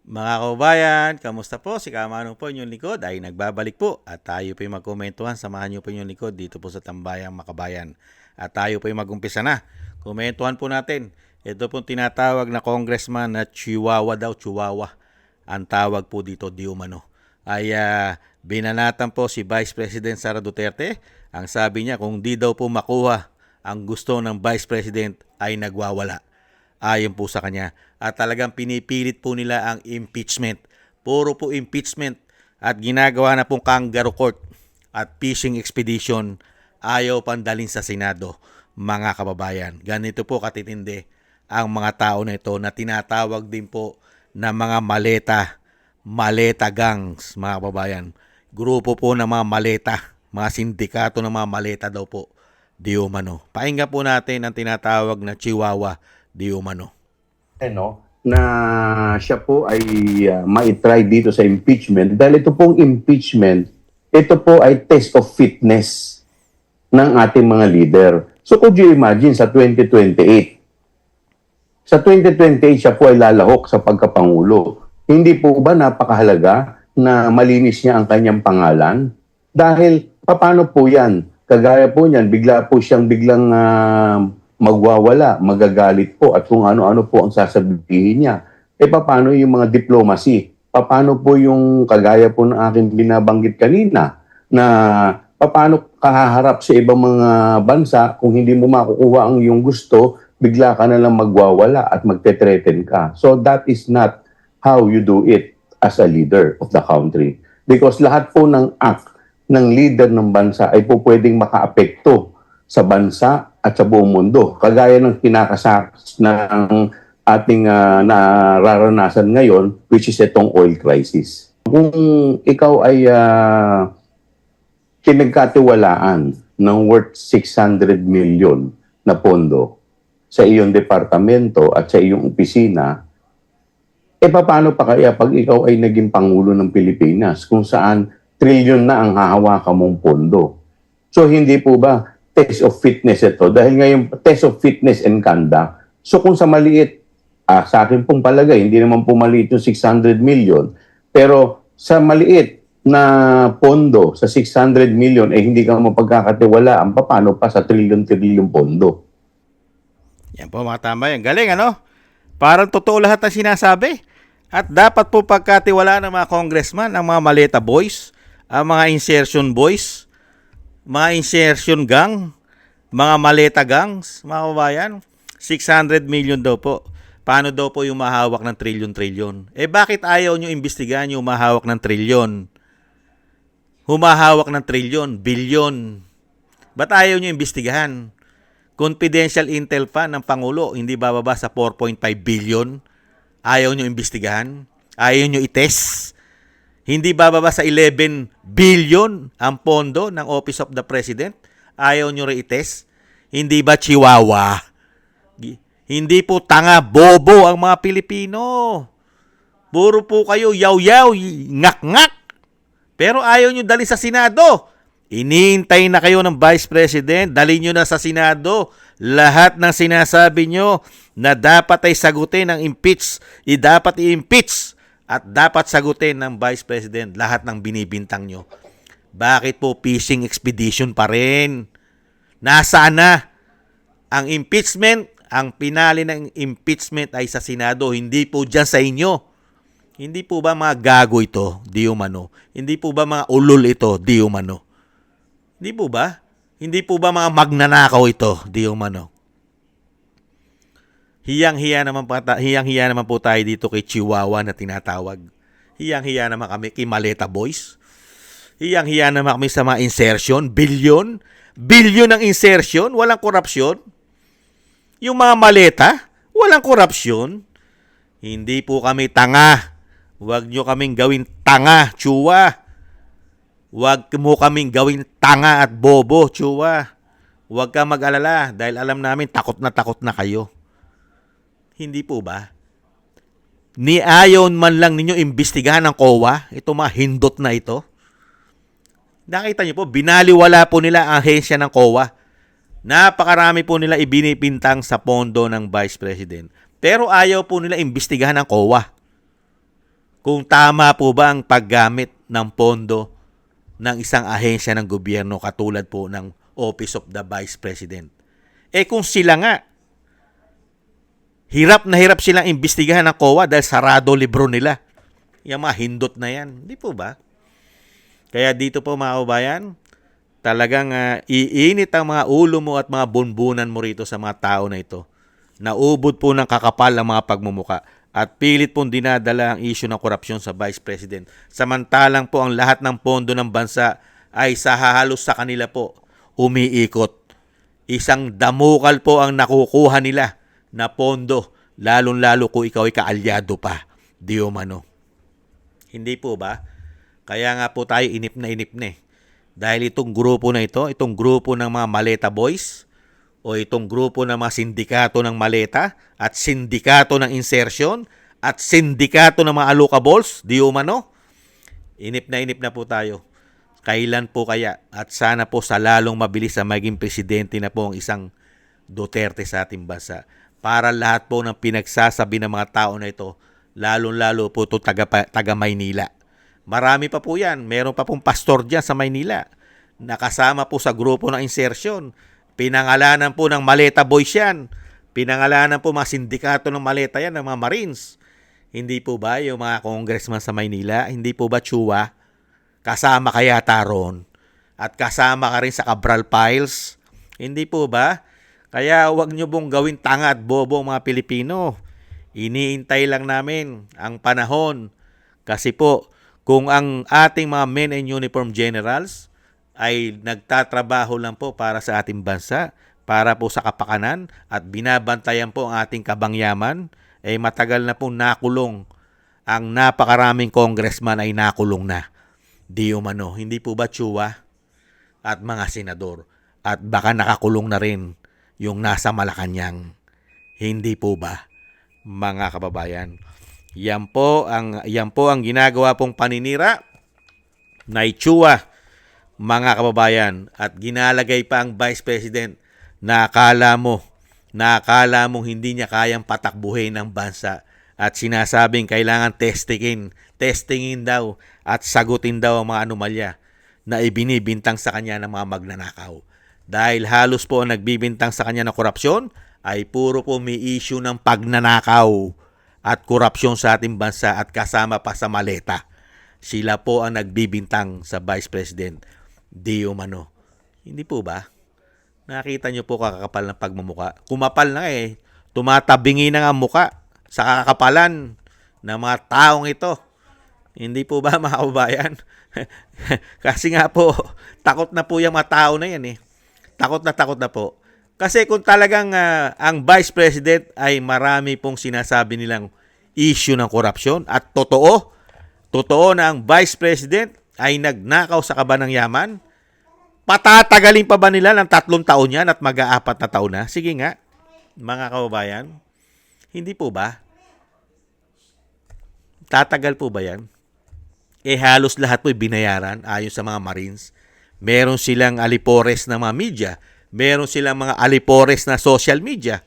Mga kababayan, kamusta po? Si Kamano po inyong likod ay nagbabalik po at tayo po yung magkomentuhan. Samahan nyo po inyong likod dito po sa Tambayang Makabayan. At tayo po yung magumpisa na. Komentuhan po natin. Ito po tinatawag na congressman na Chihuahua daw, Chihuahua. Ang tawag po dito, di umano. Ay binanatan po si Vice President Sara Duterte. Ang sabi niya kung di daw po makuha ang gusto ng Vice President ay nagwawala ayon po sa kanya. At talagang pinipilit po nila ang impeachment. Puro po impeachment at ginagawa na pong kangaroo court at fishing expedition ayaw pandalin sa Senado, mga kababayan. Ganito po katitindi ang mga tao na ito na tinatawag din po na mga maleta gangs, mga kababayan. Grupo po ng mga maleta, mga sindikato ng mga maleta daw po, di umano. Pakinggan po natin ang tinatawag na Chihuahua di umano. Na siya po ay ma-try dito sa impeachment dahil ito pong impeachment, ito po ay test of fitness ng ating mga leader. So could you imagine sa 2028? Sa 2028 siya po ay lalahok sa pagkapangulo. Hindi po ba napakahalaga na malinis niya ang kanyang pangalan? Dahil paano po yan? Kagaya po niyan, bigla po siyang biglang magwawala, magagalit po at kung ano-ano po ang sasabihin niya. Paano yung mga diplomacy? Paano po yung kagaya po ng aking binabanggit kanina na paano kahaharap sa ibang mga bansa kung hindi mo makukuha ang iyong gusto, bigla ka na lang magwawala at magte-threaten ka. So that is not how you do it as a leader of the country. Because lahat po ng act ng leader ng bansa ay po pwedeng makaapekto sa bansa at sa buong mundo. Kagaya ng kinakasakas ng ating nararanasan ngayon, which is itong oil crisis. Kung ikaw ay pinagkatiwalaan ng worth 600 million na pondo sa iyong departamento at sa iyong opisina, paano pa kaya pag ikaw ay naging Pangulo ng Pilipinas kung saan trilyon na ang hahawakan mong pondo? So hindi po ba test of fitness ito? Dahil ngayon, test of fitness and conduct. So kung sa maliit, sa akin pong palagay, hindi naman po maliit yung 600 million, pero sa maliit na pondo, sa 600 million, hindi ka mapagkakatiwalaan, paano pa sa trilyon-trilyon pondo? Yan po mga tambayan. Galing ano? Parang totoo lahat ng sinasabi. At dapat po pagkatiwalaan ng mga congressman, ang mga maleta boys, ang mga insertion boys, mga insertion gang, mga maleta gangs, mga kababayan. 600 million daw po. Paano daw po yung mahawak ng trilyon-trilyon? Bakit ayaw nyo imbestigahan yung mahawak ng trilyon? Humahawak ng trilyon, bilyon. Ba't ayaw nyo imbestigahan? Confidential intel pa ng Pangulo, hindi bababa sa 4.5 billion. Ayaw nyo imbestigahan? Ayaw nyo itest? Hindi bababa sa 11 billion ang pondo ng Office of the President? Ayaw nyo re-itest? Hindi ba Chihuahua? Hindi po tanga, bobo ang mga Pilipino. Puro po kayo yaw-yaw, ngak-ngak. Pero ayaw nyo dali sa Senado. Iniintay na kayo ng Vice President, dali nyo na sa Senado lahat ng sinasabi nyo na dapat ay sagutin ng impeach, dapat i-impeach at dapat sagutin ng Vice President lahat ng binibintang nyo. Bakit po fishing expedition pa rin? Nasaan na ang impeachment? Ang pinali ng impeachment ay sa Senado, hindi po dyan sa inyo. Hindi po ba mga gago ito? Di umano. Hindi po ba mga ulol ito? Di umano. Hindi po ba? Hindi po ba mga magnanakaw ito? Di umano. Hiyang-hiya naman po tayo dito kay Chihuahua na tinatawag. Hiyang-hiya naman kami kay Maleta Boys. Hiyang-hiya naman kami sa mga insertion. Bilyon ang insertion. Walang korupsyon. Yung mga maleta, walang korupsyon. Hindi po kami tanga. Huwag nyo kaming gawin tanga, Chua. Huwag mo kaming gawin tanga at bobo, Chua. Huwag ka mag-alala dahil alam namin takot na kayo. Hindi po ba? Ni ayon man lang ninyo imbestigahan ng COA, ito mga hindot na ito. Nakita niyo po, binaliwala po nila ang ahensya ng COA. Napakarami po nila ibinipintang sa pondo ng Vice President. Pero ayaw po nila imbestigahan ng COA. kung tama po ba ang paggamit ng pondo ng isang ahensya ng gobyerno katulad po ng Office of the Vice President. Kung sila nga, hirap na hirap silang imbestigahan ng COA dahil sarado libro nila. Yung mga hindot na yan. Di po ba? Kaya dito po mga kababayan, talagang iinit ang mga ulo mo at mga bunbunan mo rito sa mga tao na ito. Naubod po ng kakapal ang mga pagmumuka at pilit pong dinadala ang issue ng korupsyon sa Vice President. Samantalang po ang lahat ng pondo ng bansa ay halos sa kanila po umiikot. Isang damukal po ang nakukuha nila na pondo, lalong-lalo kung ikaw ay kaalyado pa. Di umano. Hindi po ba? Kaya nga po tayo inip na eh. Dahil itong grupo na ito, itong grupo ng mga Maleta Boys, o itong grupo ng mga sindikato ng maleta at sindikato ng insertion at sindikato ng mga alokables, di umano, inip na po tayo. Kailan po kaya at sana po sa lalong mabilis na maging presidente na po ang isang Duterte sa ating bansa para lahat po ng pinagsasabi ng mga tao na ito, lalong-lalo po ito taga Maynila. Marami pa po yan. Meron pa pong pastor dyan sa Maynila. Nakasama po sa grupo ng insertion. Pinangalanan po ng Maleta Boys yan. Pinangalanan po mga sindikato ng Maleta yan, ng mga Marines. Hindi po ba yung mga congressman sa Maynila? Hindi po ba Chua? Kasama ka yata ron. At kasama ka rin sa Cabral Files. Hindi po ba? Kaya huwag nyo pong gawin tanga at bobo mga Pilipino. Iniintay lang namin ang panahon. Kasi po, kung ang ating mga men in uniform generals ay nagtatrabaho lang po para sa ating bansa, para po sa kapakanan at binabantayan po ang ating kabangyaman, ay matagal na pong nakulong. Ang napakaraming congressman ay nakulong na. Di umano, hindi po ba Chua at mga senador? At baka nakakulong na rin yung nasa Malacanang. Hindi po ba, mga kababayan? Yan po ang ginagawa pong paninira na Chua, mga kababayan, at ginalagay pa ang Vice President na akala mo hindi niya kayang patakbuhin ng bansa at sinasabing kailangan testingin daw at sagutin daw ang mga anomalya na ibinibintang sa kanya ng mga magnanakaw. Dahil halos po ang nagbibintang sa kanya ng korupsyon ay puro po may issue ng pagnanakaw at korupsyon sa ating bansa at kasama pa sa maleta. Sila po ang nagbibintang sa Vice President. Di umano. Hindi po ba? Nakita nyo po kakapal ng pagmumuka. Kumapal na tumatabingi na ang muka sa kakapalan ng mga taong ito. Hindi po ba mga kababayan? Kasi nga po, takot na po yung mga tao na yan Takot na po. Kasi kung talagang ang Vice President ay marami pong sinasabi nilang issue ng korupsyon at totoo na ang Vice President ay nagnakaw sa kaba ng yaman, patatagalin pa ba nila ng 3 taon yan at mag-4 na taon na? Sige nga, mga kababayan, hindi po ba? Tatagal po ba yan? Halos lahat po binayaran ayon sa mga Marines. Meron silang alipores na mga media. Meron silang mga alipores na social media.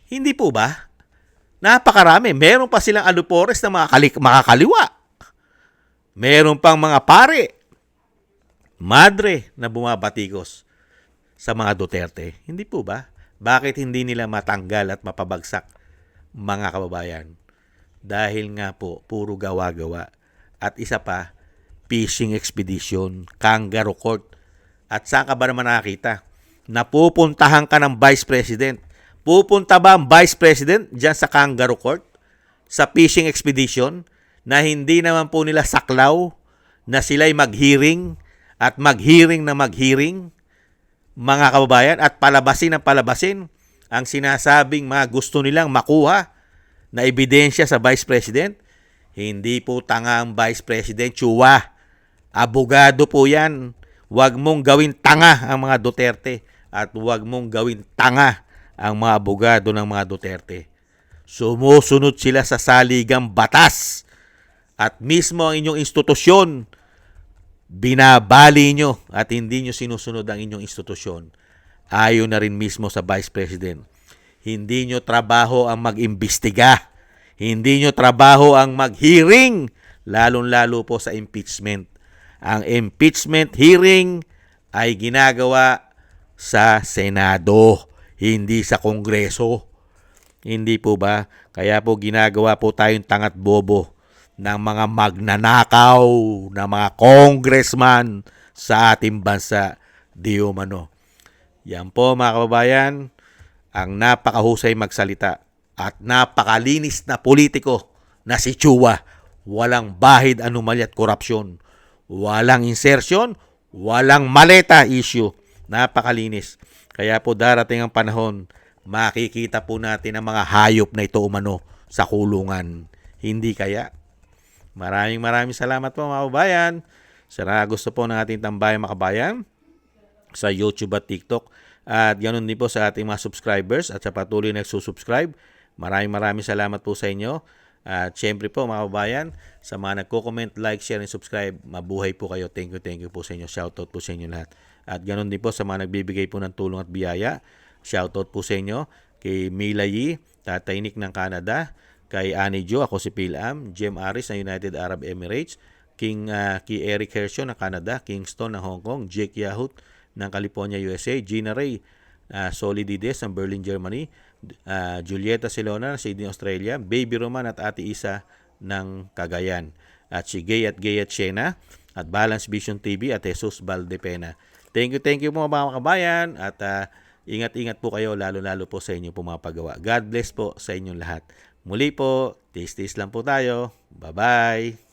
Hindi po ba? Napakarami. Meron pa silang alipores na mga kaliwa. Meron pang mga pare, madre na bumabatikos sa mga Duterte. Hindi po ba? Bakit hindi nila matanggal at mapabagsak, mga kababayan? Dahil nga po, puro gawa-gawa. At isa pa, fishing expedition, kangaroo court. At saan ka ba naman nakakita? Napupuntahan ka ng Vice President. Pupunta ba ang Vice President dyan sa kangaroo court? Sa fishing expedition? Na hindi naman po nila saklaw na sila'y mag-hearing at mag-hearing na mag-hearing, mga kababayan, at palabasin ang sinasabing mga gusto nilang makuha na ebidensya sa Vice President. Hindi po tanga ang Vice President, Chua. Abogado po yan. Huwag mong gawin tanga ang mga Duterte at huwag mong gawin tanga ang mga abogado ng mga Duterte. Sumusunod sila sa saligang batas at mismo ang inyong institusyon binabali nyo at hindi nyo sinusunod ang inyong institusyon. Ayon na rin mismo sa Vice President. Hindi nyo trabaho ang mag-imbestiga. Hindi nyo trabaho ang mag-hearing lalong-lalo po sa impeachment. Ang impeachment hearing ay ginagawa sa Senado, hindi sa Kongreso. Hindi po ba? Kaya po ginagawa po tayong tangat bobo ng mga magnanakaw na mga congressman sa ating bansa. Di umano. Yan po mga kababayan, ang napakahusay magsalita at napakalinis na politiko na si Chua. Walang bahid, anomalya at korupsyon. Walang insertion, walang maleta issue. Napakalinis. Kaya po darating ang panahon, makikita po natin ang mga hayop na ito umano sa kulungan. Hindi kaya? Maraming salamat po mga kababayan. Sana gusto po ng ating tambayang mga kababayan sa YouTube at TikTok. At ganoon din po sa ating mga subscribers at sa patuloy na nagsusubscribe. Maraming salamat po sa inyo. At syempre po mga kababayan, sa mga nagko-comment, like, share, and subscribe, mabuhay po kayo. Thank you po sa inyo. Shoutout po sa inyo lahat. At ganoon din po sa mga nagbibigay po ng tulong at biyaya. Shoutout po sa inyo kay Mila Yi, Tatay Nick ng Canada, kay Annie Jo, ako si Pilam, Jem Aris ng United Arab Emirates, kay Eric Hershon ng Canada, Kingston ng Hong Kong, Jake Yahut ng California, USA, Gina Ray, Solidides ng Berlin, Germany, Julieta Silona ng Sydney, Australia, Baby Roman at Ate Isa ng Cagayan, at si Gay at Shena, at Balance Vision TV at Jesus Valdepena. Thank you po mga kabayan, at ingat-ingat po kayo, lalo-lalo po sa inyo po mga paggawa. God bless po sa inyong lahat. Muli po, tis lang po tayo. Bye-bye!